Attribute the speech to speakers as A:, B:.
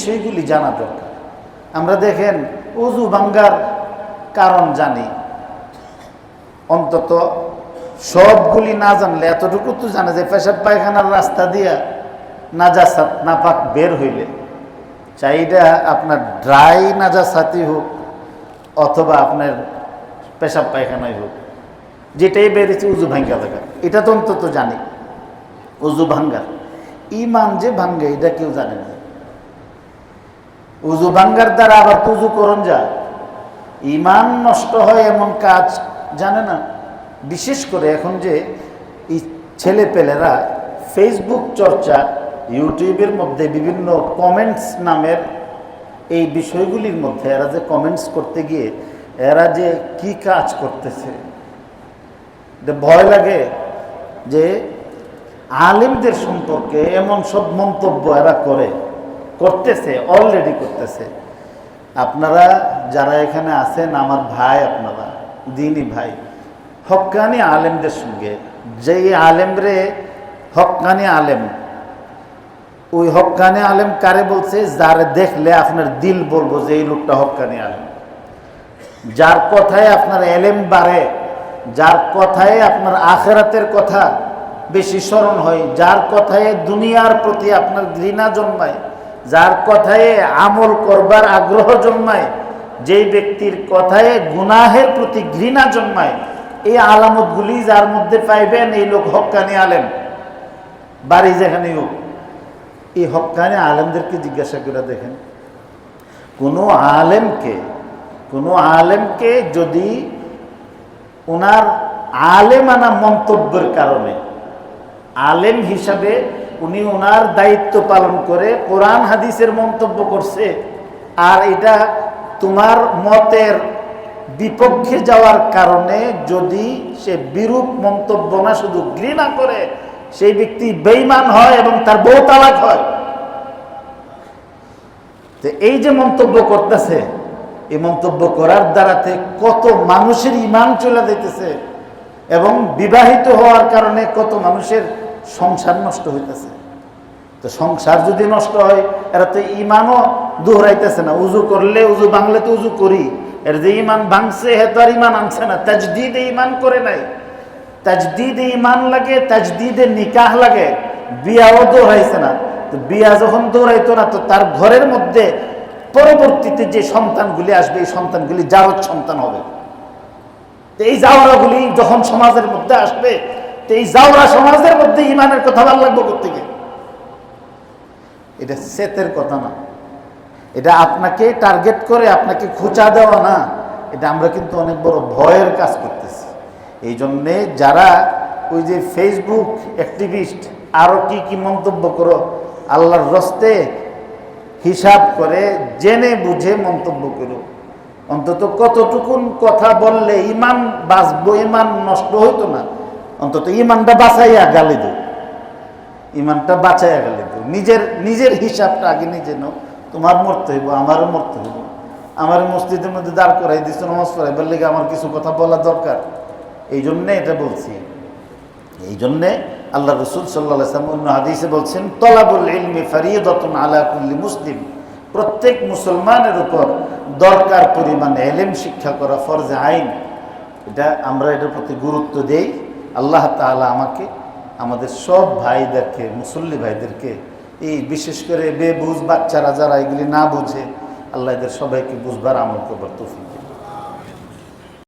A: বিষয়গুলি জানা দরকার। আমরা দেখেন উযু ভাঙ্গার কারণ জানি, অন্তত সবগুলি না জানলে এতটুকু তো জানে যে পেশাব পায়খানার রাস্তা দিয়া নাজাসাত নাপাক বের হইলে, চাইটা আপনার ড্রাই নাজাসাতই হোক অথবা আপনার পেশাব পায়খানাই হোক, যেটাই বেরিয়েছে উযু ভাঙ্গা থাকা, এটা তো অন্তত জানি। উযু ভাঙ্গার ইমান যে ভাঙ্গে এটা কেউ জানে না। উযু ভাঙ্গার দ্বারা আবার উযু করণ যায়, ইমান নষ্ট হয় এমন কাজ জানে না। বিশেষ করে এখন যে এই ছেলেপেলেরা ফেসবুক চর্চা, ইউটিউবের মধ্যে বিভিন্ন কমেন্টস নামের এই বিষয়গুলির মধ্যে এরা যে কমেন্টস করতে গিয়ে এরা যে কি কাজ করতেছে, ভয় লাগে যে আলেমদের সম্পর্কে এমন সব মন্তব্য এরা করতেছে, অলরেডি করতেছে। আপনারা যারা এখানে আছেন আমার ভাই, আপনারা দিনী ভাই, হক্কানি আলেমদের সঙ্গে, যেই আলেমরে হক্কানি আলেম, ওই হক্কানি আলেম কারে বলছে? যারে দেখলে আপনার দিল বলবো যে এই লোকটা হক্কানি আলেম, যার কথায় আপনার এলেম বাড়ে, যার কথায় আপনার আখিরাতের কথা বেশি স্মরণ হয়, যার কথায় দুনিয়ার প্রতি আপনার ঘৃণা জন্মায়, যার কথায় আমল করবার আগ্রহ জন্মায়, যেই ব্যক্তির কথায় গুনাহের প্রতি ঘৃণা জন্মায়, এই আলামতগুলি যার মধ্যে পাইবেন এই লোক হক্কানি আলেম, বাড়ি যেখানে হোক। এই হক্কানি আলেমদেরকে জিজ্ঞাসা করে দেখেন, কোনো আলেমকে যদি ওনার আলেমানা মন্তব্যের কারণে, আলেম হিসাবে উনি ওনার দায়িত্ব পালন করে কোরআন হাদিসের মন্তব্য করছে, আর এটা তোমার মতের বিপক্ষে যাওয়ার কারণে যদি সে বিরূপ মন্তব্য না শুধু ঘৃণা করে, সেই ব্যক্তি বেঈমান হয় এবং তার বউ তালাক হয়। তো এই যে মন্তব্য করতেছে, এই মন্তব্য করার দ্বারাতে কত মানুষের ঈমান চলে যাইতেছে এবং বিবাহিত হওয়ার কারণে কত মানুষের সংসার নষ্ট হইতেছে। তো সংসার যদি নষ্ট হয়, এরা তো ঈমানও দোহরাইতেছে না। উযু করলে, উযু ভাঙলে তো উযু করি, এর যে ঈমান ভাঙছে হে তো আর ঈমান আনছে না, তাজদীদে ঈমান করে নাই। তাজদীদে ঈমান লাগে, তাজদীদে নিকাহ লাগে, বিয়াও দোহরাইছে না। তো বিয়া যখন দৌড়াইতো না, তো তার ঘরের মধ্যে পরবর্তীতে যে সন্তানগুলি আসবে, এই সন্তানগুলি জারজ সন্তান হবে। তো এই জাওরাগুলি যখন সমাজের মধ্যে আসবে, তো এই জাওরা সমাজের মধ্যে ঈমানের কথা ভালো লাগবে কোত্থেকে? এটা সেতের কথা না, এটা আপনাকে টার্গেট করে আপনাকে খোঁচা দেওয়া না, এটা আমরা কিন্তু অনেক বড় ভয়ের কাজ করতেছি। এই জন্যে যারা ওই যে ফেসবুক অ্যাক্টিভিস্ট আরও কি মন্তব্য করো, আল্লাহর রস্তে হিসাব করে জেনে বুঝে মন্তব্য করো। অন্তত কতটুকুন কথা বললে ঈমান বাঁচবো, ঈমান নষ্ট হইতো না, অন্তত ঈমানটা বাঁচাইয়া গালি দো, ঈমানটা বাঁচাইয়া গালি দো। নিজের হিসাবটা আগে নিজে নাও। তোমার মরতে হইব, আমারও মরতে হইব। আমার মসজিদের মধ্যে দাঁড় করাই দিচ্ছ নামাজ পড়াই, বললে আমার কিছু কথা বলা দরকার, এই জন্যে এটা বলছি। এই জন্যে আল্লাহ রাসূল সাল্লাল্লাহু আলাইহি ওয়াসাল্লাম অন্য হাদিসে বলছেন, তলাবুল ইলমি ফারিদাতুন আলা কুল্লি মুসলিম, প্রত্যেক মুসলমানের উপর দরকার পরিমাণে ইলম শিক্ষা করা ফরজে আইন। আমরা এটার প্রতি গুরুত্ব দেই। আল্লাহ তাআলা আমাকে, আমাদের সব ভাইদেরকে, মুসল্লি ভাইদেরকে, এই বিশেষ করে বেবুঝ বাচ্চারা যারা এগুলি না বুঝে, আল্লাহ এদের সবাইকে বুঝবার আমল করবার তৌফিক দিন।